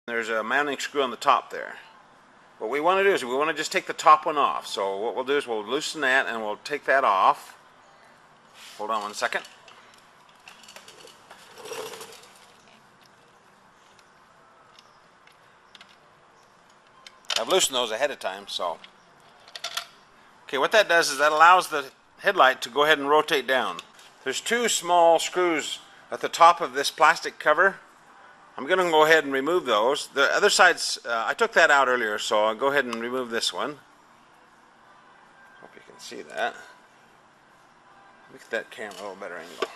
There's a mounting screw on the top there. What we want to do is we want to just take the top one off. So what we'll do is we'll loosen that and we'll take that off. Hold on one second. I've loosened those ahead of time, so. Okay, what that does is that allows the headlight to go ahead and rotate down. There's two small screws at the top of this plastic cover. I'm going to go ahead and remove those. The other sides, I took that out earlier, so I'll go ahead and remove this one. Hope you can see that. Make that camera a little better angle.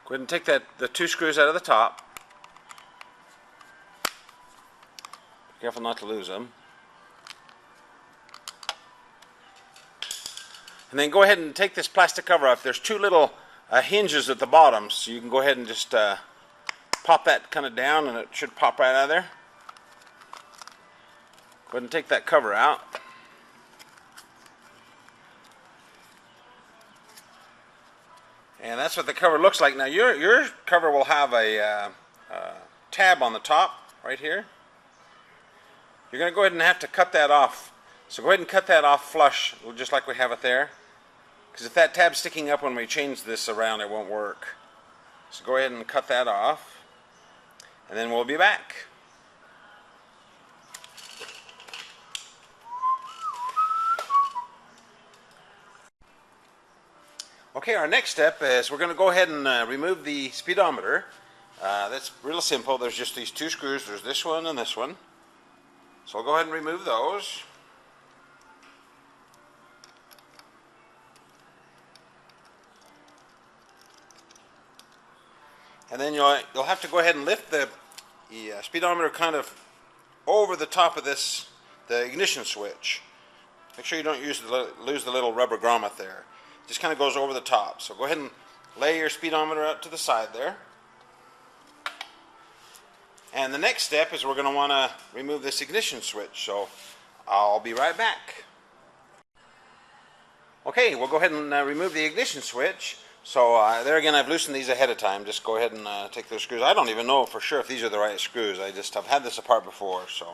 Go ahead and take the two screws out of the top. Be careful not to lose them. And then go ahead and take this plastic cover off. There's two little hinges at the bottom, so you can go ahead and just pop that kind of down and it should pop right out of there. Go ahead and take that cover out. And that's what the cover looks like. Now your cover will have a tab on the top right here. You're going to go ahead and have to cut that off. So go ahead and cut that off flush, just like we have it there. Because if that tab's sticking up when we change this around, it won't work. So go ahead and cut that off. And then we'll be back. Okay, our next step is we're going to go ahead and remove the speedometer. That's real simple. There's just these two screws. There's this one and this one. So I'll go ahead and remove those. And then you'll have to go ahead and lift the speedometer kind of over the top of this, the ignition switch. Make sure you don't lose the little rubber grommet there. It just kind of goes over the top. So go ahead and lay your speedometer out to the side there. And the next step is we're going to want to remove this ignition switch. So I'll be right back. Okay, we'll go ahead and remove the ignition switch. So there again, I've loosened these ahead of time. Just go ahead and take those screws. I don't even know for sure if these are the right screws. I've had this apart before, so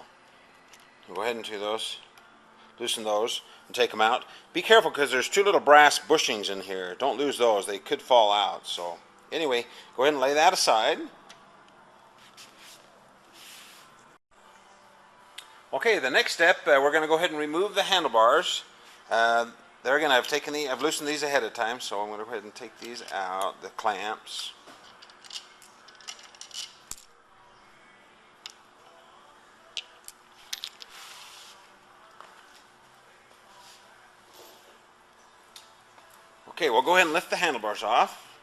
go ahead and do those. Loosen those and take them out. Be careful because there's two little brass bushings in here. Don't lose those. They could fall out. So anyway, go ahead and lay that aside. Okay, the next step, we're going to go ahead and remove the handlebars. There again, I've loosened these ahead of time, so I'm going to go ahead and take these out, the clamps. Okay, we'll go ahead and lift the handlebars off.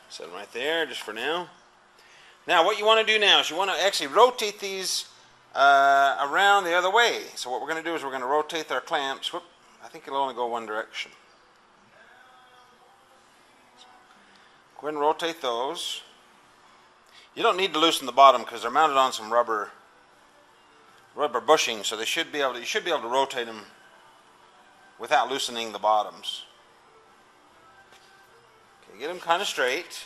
Set them right there, just for now. Now, what you want to do now is you want to actually rotate these around the other way. So what we're going to do is we're going to rotate our clamps. Whoop. I think it'll only go one direction. Go ahead and rotate those. You don't need to loosen the bottom because they're mounted on some rubber bushings, so you should be able to rotate them without loosening the bottoms. Okay, get them kind of straight.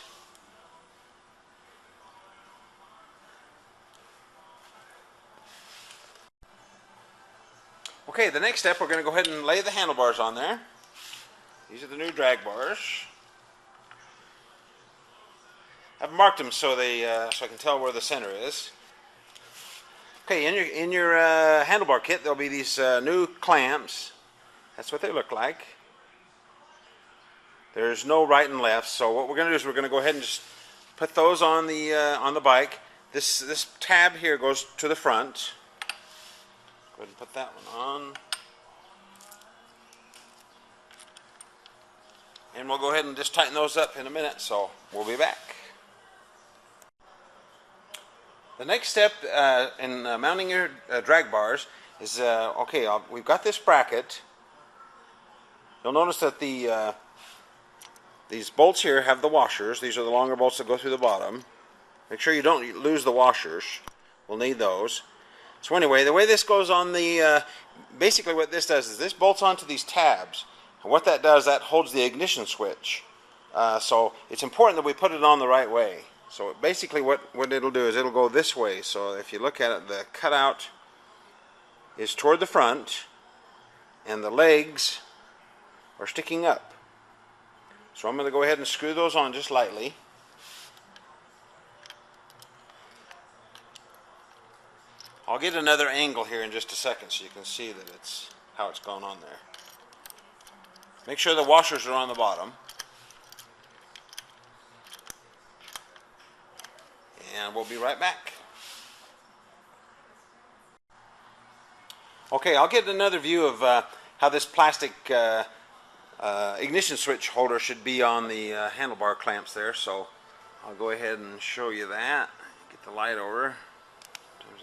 Okay, the next step, we're going to go ahead and lay the handlebars on there. These are the new drag bars. I've marked them so I can tell where the center is. Okay, in your handlebar kit, there'll be these new clamps. That's what they look like. There's no right and left, so what we're going to do is we're going to go ahead and just put those on the bike. This tab here goes to the front. Go ahead and put that one on. And we'll go ahead and just tighten those up in a minute, so we'll be back. The next step in mounting your drag bars is, we've got this bracket. You'll notice that these bolts here have the washers. These are the longer bolts that go through the bottom. Make sure you don't lose the washers. We'll need those. So anyway, the way this goes on basically what this does is this bolts onto these tabs. And what that does, that holds the ignition switch. So it's important that we put it on the right way. So basically what it'll do is it'll go this way. So if you look at it, the cutout is toward the front and the legs are sticking up. So I'm going to go ahead and screw those on just lightly. I'll get another angle here in just a second so you can see that it's how it's gone on there. Make sure the washers are on the bottom. And we'll be right back. Okay, I'll get another view of how this plastic ignition switch holder should be on the handlebar clamps there. So I'll go ahead and show you that. Get the light over.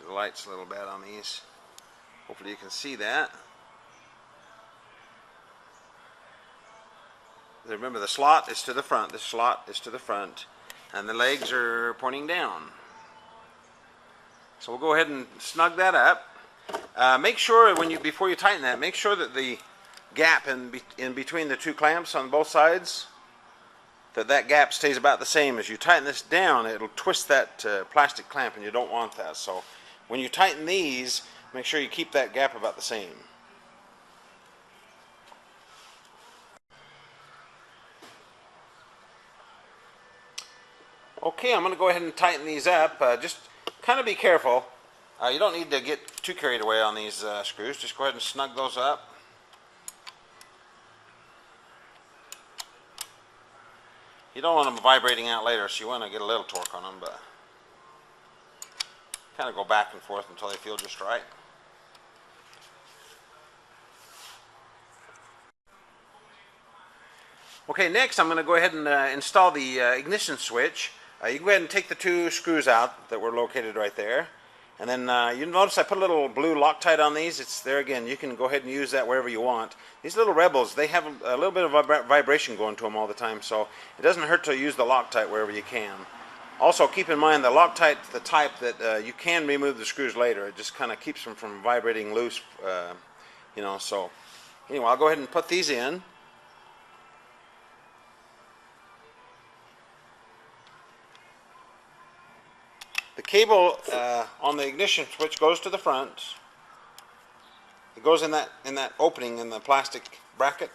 The light's a little bad on these. Hopefully you can see that. Remember, the slot is to the front, the slot is to the front, and the legs are pointing down. So we'll go ahead and snug that up. Make sure before you tighten that, make sure that the gap in between the two clamps on both sides, that gap stays about the same. As you tighten this down, it'll twist that plastic clamp, and you don't want that. So when you tighten these, make sure you keep that gap about the same. Okay, I'm going to go ahead and tighten these up. Just kind of be careful. You don't need to get too carried away on these screws. Just go ahead and snug those up. You don't want them vibrating out later, so you want to get a little torque on them, but kind of go back and forth until they feel just right. Okay, next I'm going to go ahead and install the ignition switch. You go ahead and take the two screws out that were located right there. And then you notice I put a little blue Loctite on these. It's there again. You can go ahead and use that wherever you want. These little Rebels, they have a little bit of vibration going to them all the time, so it doesn't hurt to use the Loctite wherever you can. Also, keep in mind the Loctite's the type that you can remove the screws later. It just kind of keeps them from vibrating loose, you know. So anyway, I'll go ahead and put these in. The cable on the ignition switch goes to the front. It goes in that opening in the plastic bracket.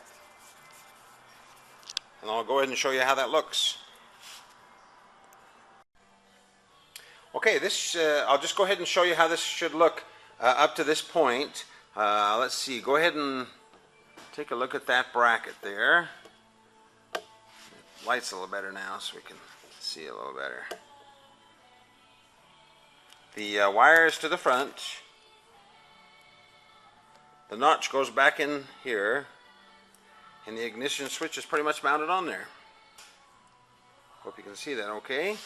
And I'll go ahead and show you how that looks. Okay, I'll just go ahead and show you how this should look up to this point. Let's see, go ahead and take a look at that bracket there. Light's a little better now so we can see a little better. The wire is to the front. The notch goes back in here, and the ignition switch is pretty much mounted on there. Hope you can see that okay.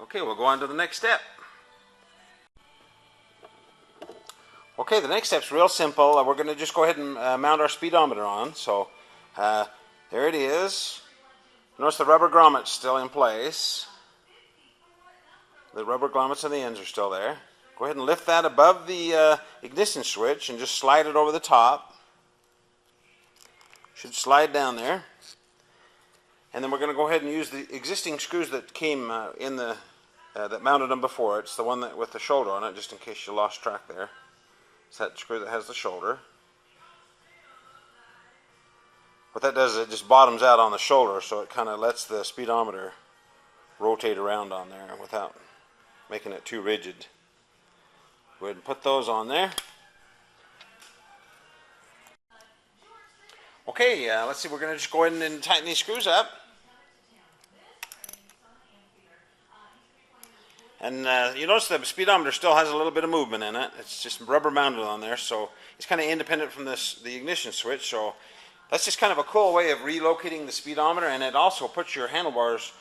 Okay, we'll go on to the next step. Okay, the next step's real simple. We're going to just go ahead and mount our speedometer on. So there it is. Notice the rubber grommet's still in place. The rubber grommets on the ends are still there. Go ahead and lift that above the ignition switch and just slide it over the top. Should slide down there. And then we're going to go ahead and use the existing screws that came that mounted them before. It's the one that with the shoulder on it, just in case you lost track there. It's that screw that has the shoulder. What that does is it just bottoms out on the shoulder, so it kind of lets the speedometer rotate around on there without making it too rigid. Go ahead and put those on there. Okay, let's see, we're going to just go ahead and tighten these screws up. And you notice the speedometer still has a little bit of movement in it. It's just rubber mounted on there, so it's kind of independent from the ignition switch. So that's just kind of a cool way of relocating the speedometer, and it also puts your handlebars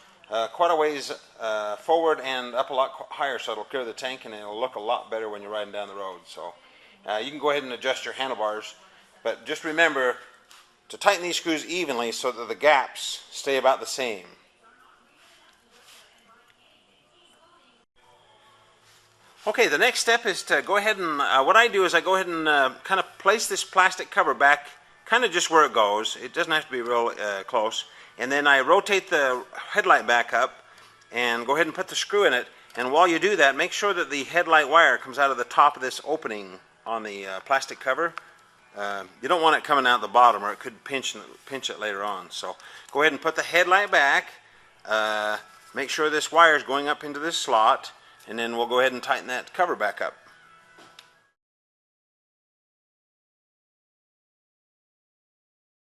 quite a ways forward and up a lot higher, so it'll clear the tank and it'll look a lot better when you're riding down the road. So you can go ahead and adjust your handlebars, but just remember to tighten these screws evenly so that the gaps stay about the same. Okay, the next step is to go ahead and, what I do is I go ahead and kind of place this plastic cover back, kind of just where it goes. It doesn't have to be real close. And then I rotate the headlight back up and go ahead and put the screw in it. And while you do that, make sure that the headlight wire comes out of the top of this opening on the plastic cover. You don't want it coming out the bottom, or it could pinch it later on. So go ahead and put the headlight back. Make sure this wire is going up into this slot, and then we'll go ahead and tighten that cover back up.